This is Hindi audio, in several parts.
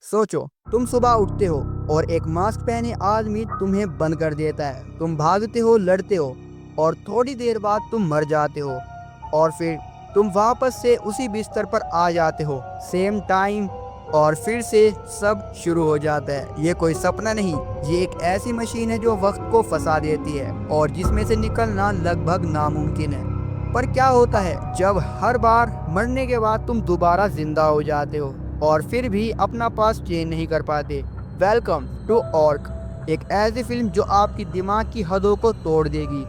सोचो, तुम सुबह उठते हो और एक मास्क पहने आदमी तुम्हें बंद कर देता है। तुम भागते हो, लड़ते हो और थोड़ी देर बाद तुम मर जाते हो। और फिर तुम वापस से उसी बिस्तर पर आ जाते हो, सेम टाइम। और फिर से सब शुरू हो जाता है। ये कोई सपना नहीं, ये एक ऐसी मशीन है जो वक्त को फंसा देती है और जिसमें से निकलना लगभग नामुमकिन है। पर क्या होता है जब हर बार मरने के बाद तुम दोबारा जिंदा हो जाते हो और फिर भी अपना पास चेंज नहीं कर पाते? वेलकम टू ऑर्क, एक ऐसी फिल्म जो आपकी दिमाग की हदों को तोड़ देगी।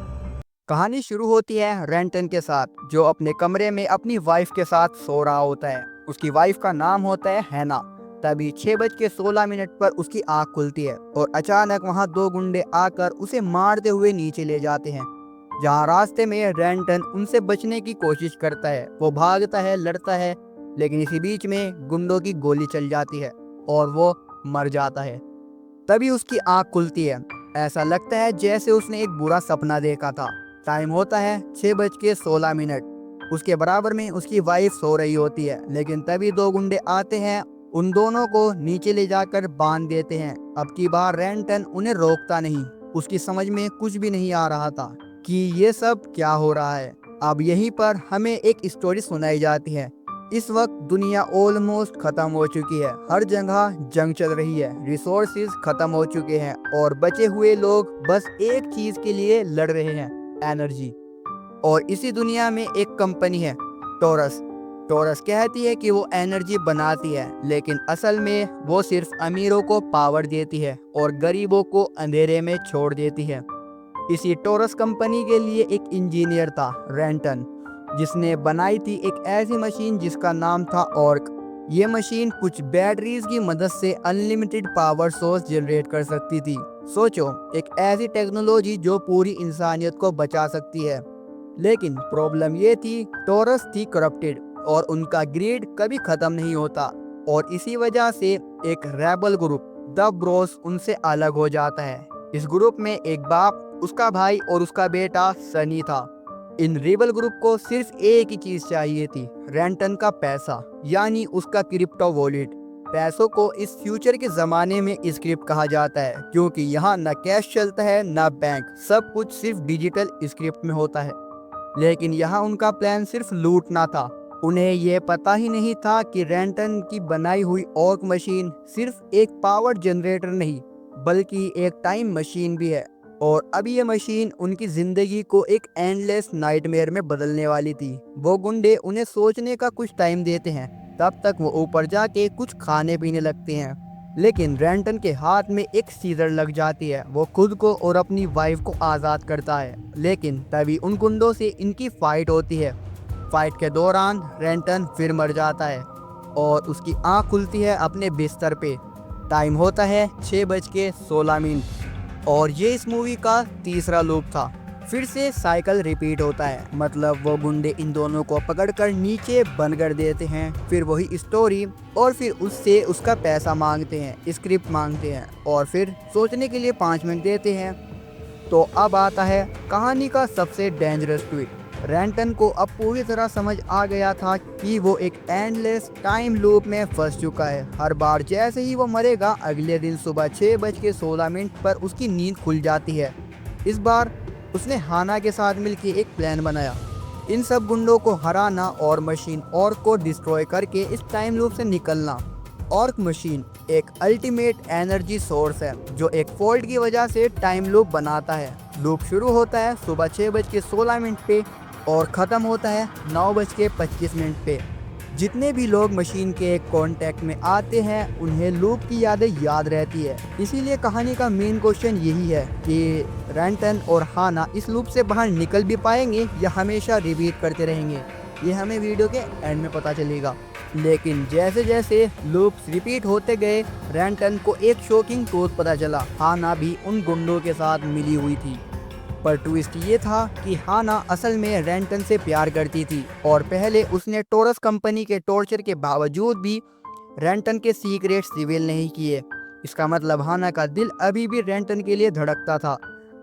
कहानी शुरू होती है रेंटन के साथ, जो अपने कमरे में अपनी वाइफ के साथ सो रहा होता है। उसकी वाइफ का नाम होता है हैना। तभी 6:16 पर उसकी आंख खुलती है और अचानक वहां दो गुंडे आकर उसे मारते हुए नीचे ले जाते हैं। जहां रास्ते में रेंटन उनसे बचने की कोशिश करता है। वो भागता है, लड़ता है, लेकिन इसी बीच में गुंडों की गोली चल जाती है और वो मर जाता है। तभी उसकी आंख खुलती है। ऐसा लगता है जैसे उसने एक बुरा सपना देखा था। टाइम होता है 6:16। उसके बराबर में उसकी वाइफ सो रही होती है, लेकिन तभी दो गुंडे आते हैं, उन दोनों को नीचे ले जाकर बांध देते हैं। अब की बार रेंटन उन्हें रोकता नहीं। उसकी समझ में कुछ भी नहीं आ रहा था कि ये सब क्या हो रहा है। अब यहीं पर हमें एक स्टोरी सुनाई जाती है। इस वक्त दुनिया ऑलमोस्ट खत्म हो चुकी है। हर जगह जंग चल रही है, रिसोर्सेज खत्म हो चुके हैं और बचे हुए लोग बस एक चीज के लिए लड़ रहे हैं, एनर्जी। और इसी दुनिया में एक कंपनी है, टोरस। टोरस कहती है कि वो एनर्जी बनाती है, लेकिन असल में वो सिर्फ अमीरों को पावर देती है और गरीबों को अंधेरे में छोड़ देती है। इसी टोरस कंपनी के लिए एक इंजीनियर था, रेंटन, जिसने बनाई थी एक ऐसी मशीन जिसका नाम था ऑर्क। ये मशीन कुछ बैटरीज की मदद से अनलिमिटेड पावर सोर्स जनरेट कर सकती थी। सोचो, एक ऐसी टेक्नोलॉजी जो पूरी इंसानियत को बचा सकती है। लेकिन प्रॉब्लम ये थी, टोरस थी करप्टेड और उनका ग्रीड कभी खत्म नहीं होता। और इसी वजह से एक रेबल ग्रुप, द ब्रोस, उनसे अलग हो जाता है। इस ग्रुप में एक बाप, उसका भाई और उसका बेटा सनी था। इन रिबल ग्रुप को सिर्फ एक ही चीज चाहिए थी, रेंटन का पैसा, यानी उसका क्रिप्टो वॉलेट। पैसों को इस फ्यूचर के जमाने में स्क्रिप्ट कहा जाता है, क्योंकि यहाँ न कैश चलता है न बैंक, सब कुछ सिर्फ डिजिटल स्क्रिप्ट में होता है। लेकिन यहाँ उनका प्लान सिर्फ लूटना था। उन्हें यह पता ही नहीं था कि रेंटन की बनाई हुई ऑर्क मशीन सिर्फ एक पावर जनरेटर नहीं, बल्कि एक टाइम मशीन भी है। और अब ये मशीन उनकी जिंदगी को एक एंडलेस नाइटमेयर में बदलने वाली थी। वो गुंडे उन्हें सोचने का कुछ टाइम देते हैं, तब तक वो ऊपर जाके कुछ खाने पीने लगते हैं। लेकिन रेंटन के हाथ में एक सीजर लग जाती है। वो खुद को और अपनी वाइफ को आज़ाद करता है, लेकिन तभी उन गुंडों से इनकी फाइट होती है। फाइट के दौरान रेंटन फिर मर जाता है और उसकी आंख खुलती है अपने बिस्तर पे। टाइम होता है 6:16 और ये इस मूवी का तीसरा लूप था। फिर से साइकिल रिपीट होता है, मतलब वो गुंडे इन दोनों को पकड़कर नीचे बंद कर देते हैं, फिर वही स्टोरी, और फिर उससे उसका पैसा मांगते हैं, स्क्रिप्ट मांगते हैं और फिर सोचने के लिए 5 मिनट देते हैं। तो अब आता है कहानी का सबसे डेंजरस ट्विस्ट। रेंटन को अब पूरी तरह समझ आ गया था कि वो एक एंडलेस टाइम लूप में फंस चुका है। हर बार जैसे ही वो मरेगा, अगले दिन सुबह 6:16 पर उसकी नींद खुल जाती है। इस बार उसने हाना के साथ मिलकर एक प्लान बनाया, इन सब गुंडों को हराना और मशीन ऑर्क को डिस्ट्रॉय करके इस टाइम लूप से निकलना। ऑर्क मशीन एक अल्टीमेट एनर्जी सोर्स है जो एक फॉल्ट की वजह से टाइम लूप बनाता है। लूप शुरू होता है सुबह 6:16 पे और ख़त्म होता है 9:25 पे। जितने भी लोग मशीन के कांटेक्ट में आते हैं, उन्हें लूप की यादें याद रहती है। इसीलिए कहानी का मेन क्वेश्चन यही है कि रेंटन और हाना इस लूप से बाहर निकल भी पाएंगे या हमेशा रिपीट करते रहेंगे। ये हमें वीडियो के एंड में पता चलेगा। लेकिन जैसे जैसे लूप्स रिपीट होते गए, रेंटन को एक शॉकिंग ट्रूथ पता चला, हाना भी उन गुंडों के साथ मिली हुई थी। पर ट्विस्ट ये था कि हाना असल में रेंटन से प्यार करती थी और पहले उसने टोरस कंपनी के टॉर्चर के बावजूद भी रेंटन के सीक्रेट्स रिवील नहीं किए। इसका मतलब हाना का दिल अभी भी रेंटन के लिए धड़कता था।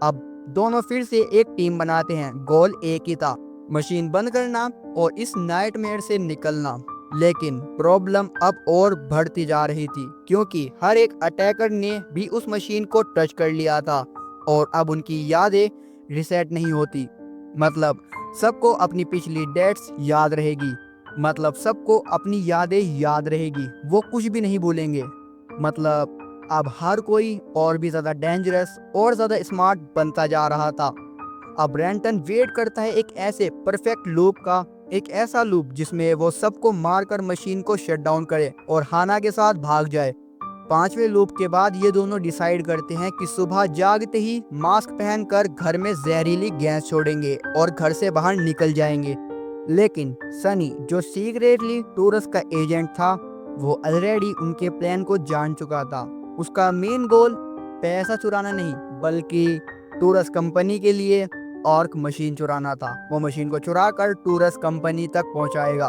अब दोनों फिर से एक टीम बनाते हैं। गोल एक ही था, मशीन बंद करना और इस नाइटमेयर से निकलना। लेकिन प्रॉब्लम अब और बढ़ती जा रही थी क्योंकि हर एक अटैकर ने भी उस मशीन को टच कर लिया था और अब उनकी यादें रिसेट नहीं होती। मतलब सबको अपनी पिछली डेट्स याद रहेगी। मतलब सबको अपनी यादें याद रहेगी, वो कुछ भी नहीं भूलेंगे। मतलब अब हर कोई और भी ज़्यादा डेंजरस और ज़्यादा स्मार्ट बनता जा रहा था। अब रेंटन वेट करता है एक ऐसे परफेक्ट लूप का, एक ऐसा लूप जिसमें वो सबको मारकर मशीन को शट डाउन करे और हाना के साथ भाग जाए। पांचवें लूप के बाद ये दोनों डिसाइड करते हैं कि सुबह जागते ही मास्क पहनकर घर में जहरीली गैस छोड़ेंगे और घर से बाहर निकल जाएंगे। लेकिन सनी जो सीक्रेटली टूरस का एजेंट था, वो ऑलरेडी उनके प्लान को जान चुका था। उसका मेन गोल पैसा चुराना नहीं बल्कि टूरस कंपनी के लिए ऑर्क मशीन चुराना था। वो मशीन को चुरा कर टूरस कंपनी तक पहुंचाएगा।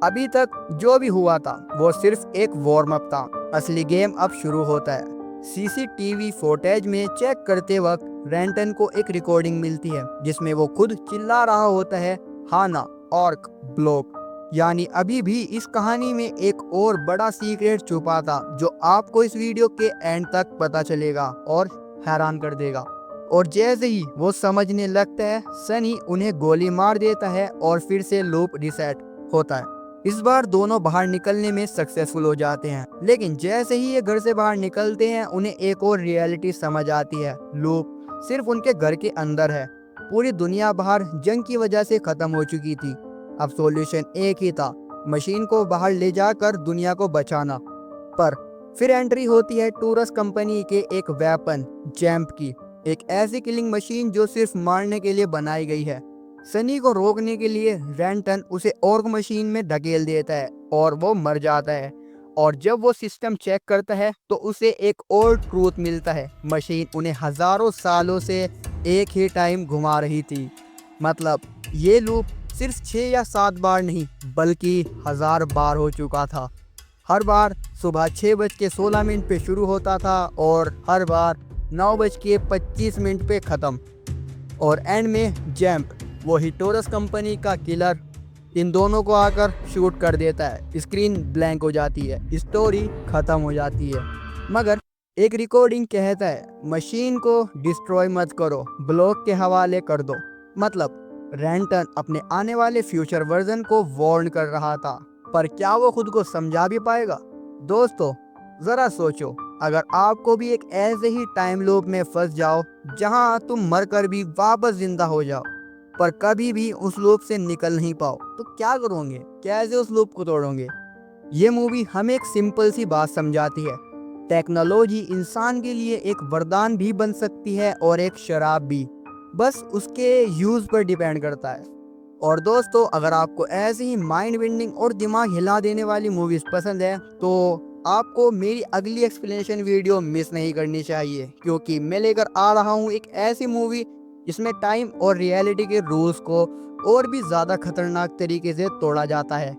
अभी तक जो भी हुआ था वो सिर्फ एक वार्म अप था, असली गेम अब शुरू होता है। सीसीटीवी फुटेज में चेक करते वक्त रेंटन को एक रिकॉर्डिंग मिलती है जिसमें वो खुद चिल्ला रहा होता है, हाना, ऑर्क, ब्लॉक। यानी अभी भी इस कहानी में एक और बड़ा सीक्रेट छुपा था जो आपको इस वीडियो के एंड तक पता चलेगा और हैरान कर देगा। और जैसे ही वो समझने लगता है, सनी उन्हें गोली मार देता है और फिर से लूप रिसेट होता है। इस बार दोनों बाहर निकलने में सक्सेसफुल हो जाते हैं, लेकिन जैसे ही ये घर से बाहर निकलते हैं उन्हें एक और रियलिटी समझ आती है। लूप सिर्फ उनके घर के अंदर है। पूरी दुनिया बाहर जंग की वजह से खत्म हो चुकी थी। अब सॉल्यूशन एक ही था, मशीन को बाहर ले जाकर दुनिया को बचाना। पर फिर एंट्री होती है टूरस कंपनी के एक वेपन जैम्प की, एक ऐसी किलिंग मशीन जो सिर्फ मारने के लिए बनाई गई है। सनी को रोकने के लिए रेंटन उसे ऑर्क मशीन में धकेल देता है और वो मर जाता है। और जब वो सिस्टम चेक करता है तो उसे एक और ट्रूथ मिलता है, मशीन उन्हें हजारों सालों से एक ही टाइम घुमा रही थी। मतलब ये लूप सिर्फ 6 या 7 बार नहीं बल्कि 1000 बार हो चुका था। हर बार सुबह 6:16 पे शुरू होता था और हर बार 9:25 पे ख़त्म। और एंड में जैम्प, वो टोरस कंपनी का किलर, इन दोनों को आकर शूट कर देता है। स्क्रीन ब्लैंक हो जाती है, स्टोरी खत्म हो जाती है। मगर एक रिकॉर्डिंग कहता है, मशीन को डिस्ट्रॉय मत करो, ब्लॉक के हवाले कर दो। मतलब रेंटन अपने आने वाले फ्यूचर वर्जन को वार्न कर रहा था, पर क्या वो खुद को समझा भी पाएगा? दोस्तों जरा सोचो, अगर आपको भी एक ऐसे ही टाइम लूप में फंस जाओ जहां तुम मरकर भी वापस जिंदा हो जाओ पर कभी भी उस लूप से निकल नहीं पाओ, तो क्या करोगे? कैसे उस लूप को तोड़ोगे? ये मूवी हमें एक सिंपल सी बात समझाती है, टेक्नोलॉजी इंसान के लिए एक वरदान भी बन सकती है और एक शराब भी, बस उसके यूज पर डिपेंड करता है। और दोस्तों अगर आपको ऐसी ही माइंड बेंडिंग और दिमाग हिला देने वाली मूवीज पसंद है तो आपको मेरी अगली एक्सप्लेनेशन वीडियो मिस नहीं करनी चाहिए, क्योंकि मैं लेकर आ रहा हूँ एक ऐसी मूवी जिसमें टाइम और रियलिटी के रूल्स को और भी ज़्यादा खतरनाक तरीके से तोड़ा जाता है।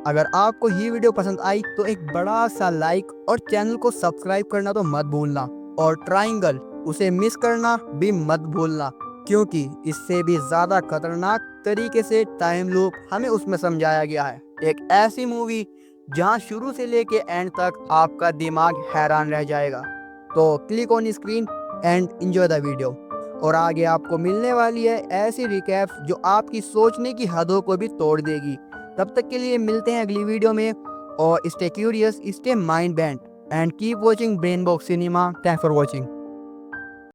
अगर आपको ये वीडियो पसंद आई तो एक बड़ा सा लाइक और चैनल को सब्सक्राइब करना तो मत भूलना, और ट्रायंगल उसे मिस करना भी मत भूलना, क्योंकि इससे भी ज़्यादा खतरनाक तरीके से टाइम लूप हमें उसमें समझाया गया है। एक ऐसी मूवी जहां शुरू से लेके एंड तक आपका दिमाग हैरान रह जाएगा। तो click on screen and enjoy the video. और आगे आपको मिलने वाली है ऐसी रिकैप्स जो आपकी सोचने की हदों को भी तोड़ देगी। तब तक के लिए मिलते हैं अगली वीडियो में, और stay curious, stay mind bend and keep watching brain box cinema. Thanks for watching.